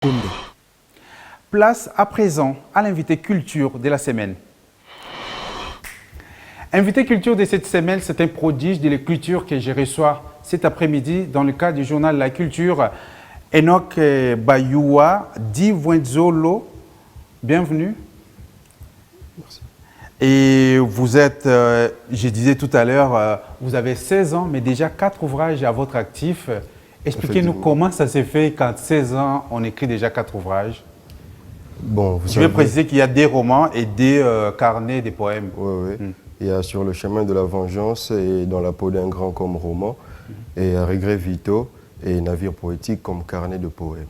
Koundé. Place à présent à l'invité culture de la semaine. Invité culture de cette semaine, c'est un prodige de la culture que je reçois cet après-midi dans le cadre du journal La Culture. Enoch Bayoua Divwenzolo, bienvenue. Merci. Et vous êtes, je disais tout à l'heure, vous avez 16 ans, mais déjà 4 ouvrages à votre actif. Expliquez-nous comment ça s'est fait qu'à 16 ans, on écrit déjà 4 ouvrages. Bon, Je vais préciser qu'il y a des romans et des carnets, des poèmes. Oui, oui. Il y a Sur le chemin de la vengeance et Dans la peau d'un grand comme roman, et À Regrets Vitaux et Navire poétique comme carnet de poèmes.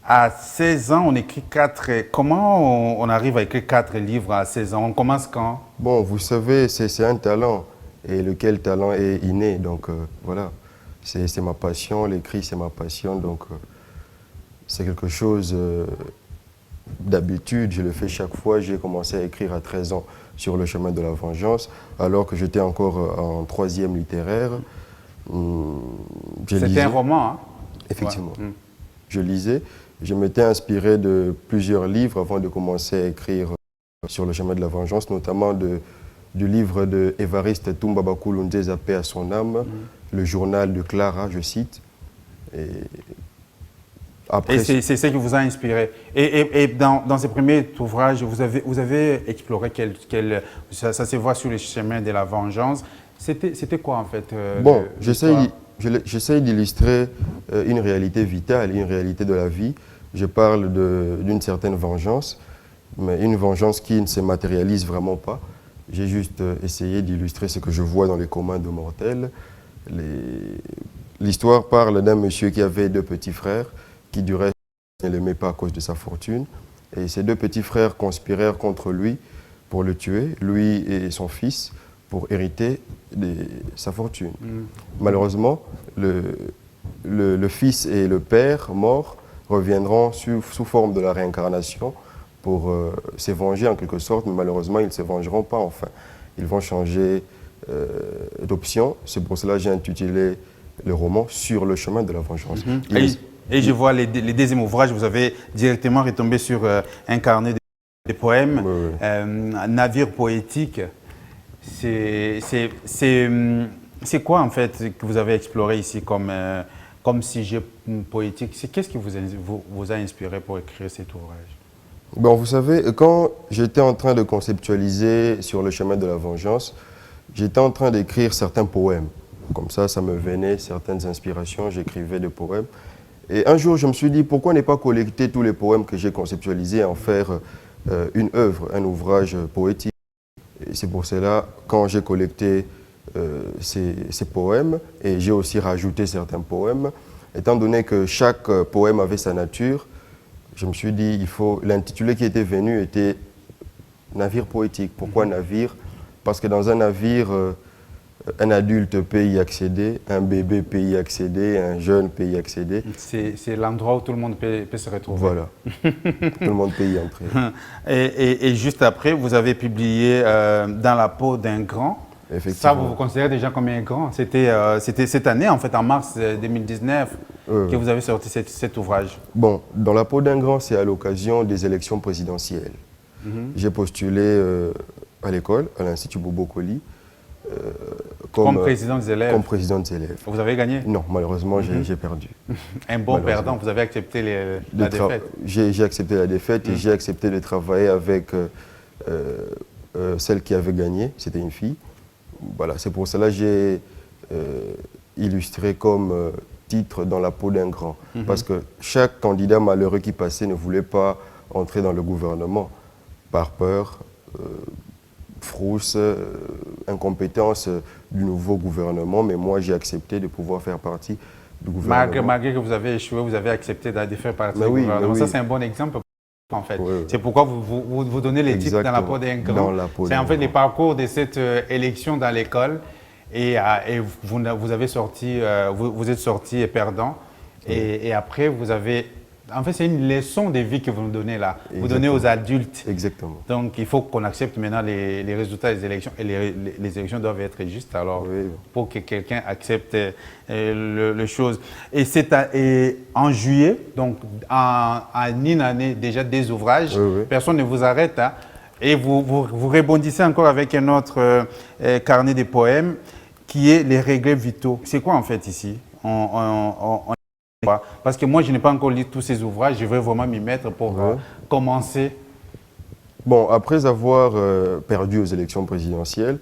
À 16 ans, on écrit 4. Comment on arrive à écrire 4 livres à 16 ans? On commence quand? Bon, vous savez, c'est un talent, et lequel talent est inné, donc voilà. C'est ma passion, l'écrit c'est ma passion, donc c'est quelque chose d'habitude, je le fais chaque fois. J'ai commencé à écrire à 13 ans Sur le chemin de la vengeance, alors que j'étais encore en 3e littéraire. C'était un roman, hein? Effectivement. Ouais. Je lisais. Je m'étais inspiré de plusieurs livres avant de commencer à écrire Sur le chemin de la vengeance, notamment du livre de Évariste Toumba-Bakulundé, Paix à son âme, le journal de Clara, je cite. Et c'est ce qui vous a inspiré. Et dans ces premiers ouvrages, vous avez exploré ça se voit sur le chemin de la vengeance. C'était quoi en fait? Bon, j'essaie d'illustrer une réalité vitale, une réalité de la vie. Je parle d'une certaine vengeance, mais une vengeance qui ne se matérialise vraiment pas. J'ai juste essayé d'illustrer ce que je vois dans les communs de mortels. L'histoire parle d'un monsieur qui avait 2 petits frères, qui du reste ne l'aimait pas à cause de sa fortune. Et ces 2 petits frères conspirèrent contre lui pour le tuer, lui et son fils, pour hériter de sa fortune. Malheureusement, le fils et le père morts reviendront sous forme de la réincarnation pour se venger en quelque sorte, mais malheureusement, ils ne se vengeront pas enfin. Ils vont changer d'option. C'est pour cela que j'ai intitulé le roman Sur le chemin de la vengeance. Et je vois les deuxièmes ouvrages, vous avez directement retombé sur un carnet de poèmes, Navire poétique. C'est quoi en fait que vous avez exploré ici comme sujet poétique? Qu'est-ce qui vous a inspiré pour écrire cet ouvrage? Bon, vous savez, quand j'étais en train de conceptualiser Sur le chemin de la vengeance, j'étais en train d'écrire certains poèmes. Comme ça me venait certaines inspirations, j'écrivais des poèmes. Et un jour, je me suis dit, pourquoi ne pas collecter tous les poèmes que j'ai conceptualisés et en faire une œuvre, un ouvrage poétique? Et c'est pour cela, quand j'ai collecté ces poèmes, et j'ai aussi rajouté certains poèmes, étant donné que chaque poème avait sa nature, je me suis dit, l'intitulé qui était venu était Navire poétique. Pourquoi navire? Parce que dans un navire, un adulte peut y accéder, un bébé peut y accéder, un jeune peut y accéder. C'est l'endroit où tout le monde peut se retrouver. Voilà, tout le monde peut y entrer. Et juste après, vous avez publié Dans la peau d'un grand. Ça, vous vous considérez déjà comme un grand. C'était cette année, en fait, en mars 2019, que vous avez sorti cet ouvrage. Bon, Dans la peau d'un grand, c'est à l'occasion des élections présidentielles. J'ai postulé à l'école, à l'Institut Bobo Koli, comme président des élèves. Comme président des élèves. Vous avez gagné? Non, malheureusement, j'ai perdu. Un bon perdant, vous avez accepté la défaite? J'ai accepté la défaite et j'ai accepté de travailler avec celle qui avait gagné, c'était une fille. Voilà, c'est pour cela que j'ai illustré comme titre Dans la peau d'un grand. Parce que chaque candidat malheureux qui passait ne voulait pas entrer dans le gouvernement par peur, frousse, incompétence du nouveau gouvernement, mais moi j'ai accepté de pouvoir faire partie du gouvernement. Malgré que vous avez échoué, vous avez accepté de faire partie du gouvernement. Ça, c'est un bon exemple en fait. Oui. C'est pourquoi vous donnez les titres Dans la peau d'un grand. C'est en fait les parcours de cette élection dans l'école et vous êtes sorti perdant et après vous avez En fait, c'est une leçon de vie que vous nous donnez là. Vous Exactement. donnez aux adultes. Exactement. Donc, il faut qu'on accepte maintenant les résultats des élections. Et les élections doivent être justes, alors, Oui. pour que quelqu'un accepte le chose. Et en juillet, donc en une année, déjà des ouvrages, Oui. personne ne vous arrête. Hein, et vous rebondissez encore avec un autre carnet de poèmes qui est les regrets vitaux. C'est quoi en fait ici? Parce que moi, je n'ai pas encore lu tous ces ouvrages, je veux vraiment m'y mettre pour commencer. Bon, après avoir perdu aux élections présidentielles,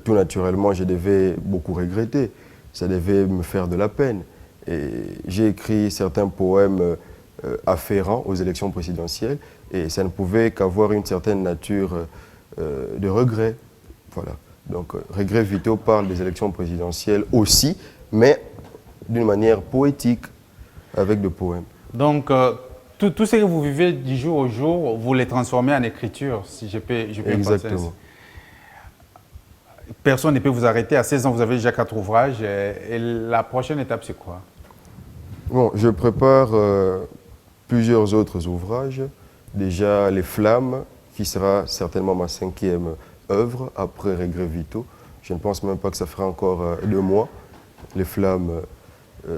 tout naturellement, je devais beaucoup regretter. Ça devait me faire de la peine. Et j'ai écrit certains poèmes afférents aux élections présidentielles et ça ne pouvait qu'avoir une certaine nature de regret. Voilà. Donc, Regrets vitaux parle des élections présidentielles aussi, mais d'une manière poétique, avec des poèmes. Donc, tout ce que vous vivez du jour au jour, vous les transformez en écriture, si je peux Exactement. Personne ne peut vous arrêter. À 16 ans, vous avez déjà 4 ouvrages. Et la prochaine étape, c'est quoi? Bon, je prépare plusieurs autres ouvrages. Déjà, Les Flammes, qui sera certainement ma 5e œuvre après Regrets vitaux. Je ne pense même pas que ça fera encore 2 mois. Les Flammes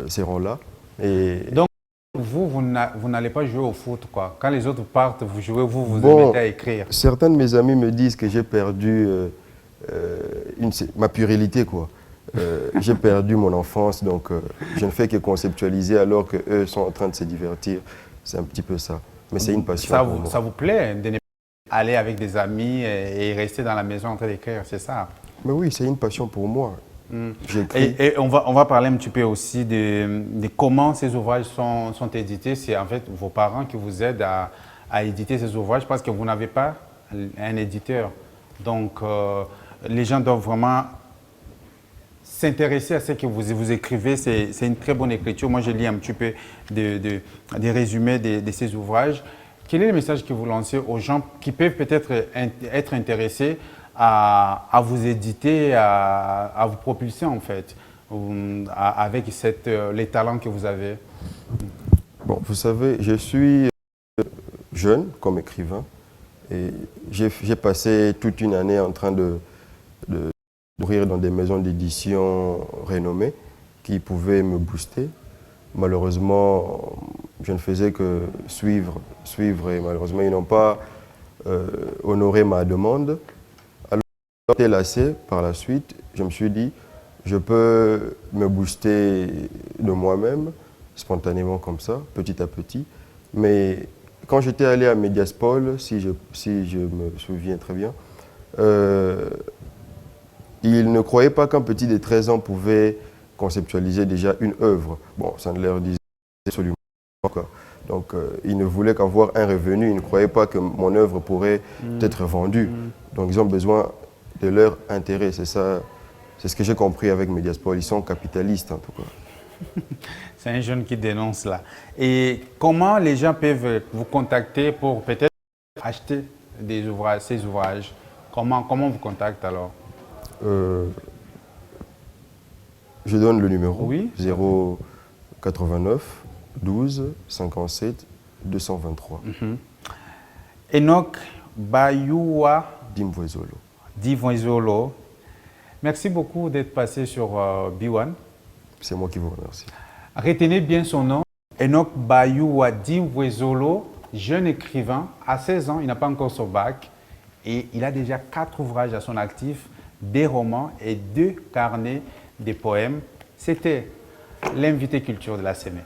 seront là. Et Donc, vous n'allez pas jouer au foot, quoi. Quand les autres partent, vous jouez, vous bon, mettez à écrire. certains de mes amis me disent que j'ai perdu ma puérilité, quoi. J'ai perdu mon enfance, donc je ne fais que conceptualiser alors qu'eux sont en train de se divertir. C'est un petit peu ça. Mais c'est une passion pour moi. Ça vous plaît de ne pas aller avec des amis et rester dans la maison en train d'écrire, c'est ça? Mais oui, c'est une passion pour moi. J'écris. Et on va parler un petit peu aussi de comment ces ouvrages sont édités. C'est en fait vos parents qui vous aident à éditer ces ouvrages parce que vous n'avez pas un éditeur. Donc, les gens doivent vraiment s'intéresser à ce que vous écrivez. C'est une très bonne écriture. Moi, je lis un petit peu des résumés de ces ouvrages. Quel est le message que vous lancez aux gens qui peuvent peut-être être intéressés à vous éditer, à vous propulser en fait, avec les talents que vous avez? Bon, vous savez, je suis jeune comme écrivain et j'ai passé toute une année en train de courir dans des maisons d'édition renommées qui pouvaient me booster. Malheureusement, je ne faisais que suivre et malheureusement, ils n'ont pas honoré ma demande. Alors, j'étais lassé par la suite. Je me suis dit, je peux me booster de moi-même, spontanément comme ça, petit à petit. Mais quand j'étais allé à Mediaspol, si je me souviens très bien, ils ne croyaient pas qu'un petit de 13 ans pouvait conceptualiser déjà une œuvre. Bon, ça ne leur disait absolument pas. Donc, ils ne voulaient qu'avoir un revenu. Ils ne croyaient pas que mon œuvre pourrait être vendue. Donc, ils ont besoin de leur intérêt. C'est ça, c'est ce que j'ai compris avec Mediaspol. Ils sont capitalistes, en tout cas. C'est un jeune qui dénonce là. Et comment les gens peuvent vous contacter pour peut-être acheter ces ouvrages? Comment vous contactent alors? Je donne le numéro, Oui. 089 12 57 223. Enoch Bayua Dimvoezolo. Divonzolo, merci beaucoup d'être passé sur B1. C'est moi qui vous remercie. Retenez bien son nom, Enoch Bayua Dimvoezolo, jeune écrivain, à 16 ans, il n'a pas encore son bac et il a déjà 4 ouvrages à son actif, des romans et 2 carnets de poèmes. C'était l'invité culture de la semaine.